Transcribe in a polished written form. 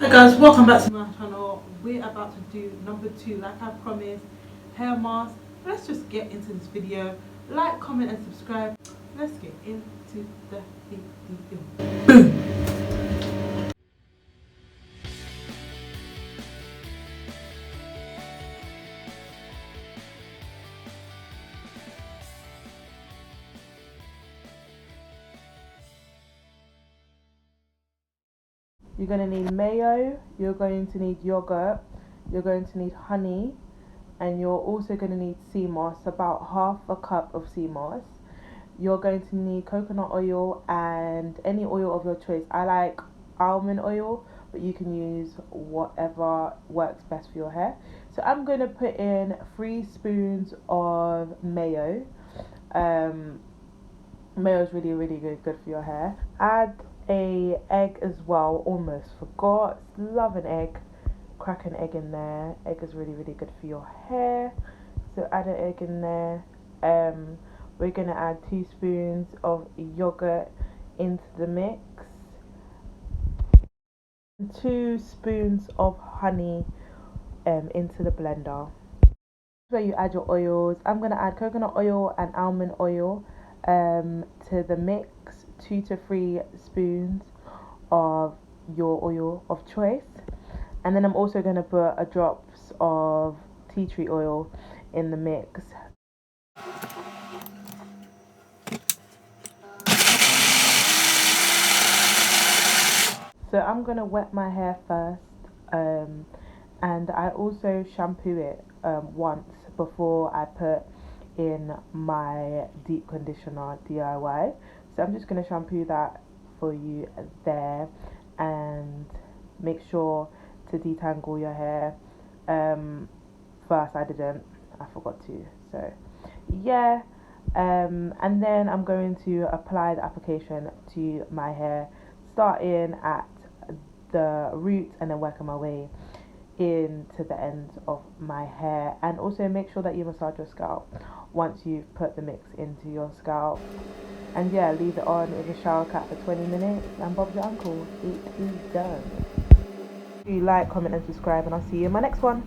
Hi guys, welcome back to my channel. We're about to do number 2, like I promised, hair mask. Let's just get into this video. Like, comment and subscribe. Let's get into the video. Boom! You're going to need mayo, you're going to need yogurt, you're going to need honey, and you're also going to need sea moss, about half a cup of sea moss. You're going to need coconut oil and any oil of your choice. I like almond oil, but you can use whatever works best for your hair. So I'm going to put in 3 spoons of mayo. Mayo is really good for your hair. Add a egg as well. Almost forgot. Love an egg. Crack an egg in there. Egg is really good for your hair. So add an egg in there. We're gonna add 2 spoons of yogurt into the mix. 2 spoons of honey into the blender. Where you add your oils. I'm gonna add coconut oil and almond oil to the mix. 2 to 3 spoons of your oil of choice, and then I'm also going to put a drops of tea tree oil in the mix. So I'm going to wet my hair first, and I also shampoo it once before I put in my deep conditioner DIY. So I'm just going to shampoo that for you there, and make sure to detangle your hair. First I forgot to, so yeah. And then I'm going to apply the application to my hair, starting at the root and then working my way into the ends of my hair. And also make sure that you massage your scalp once you've put the mix into your scalp. And yeah, leave it on with a shower cap for 20 minutes and Bob's your uncle. It is done. Do like, comment and subscribe, and I'll see you in my next one.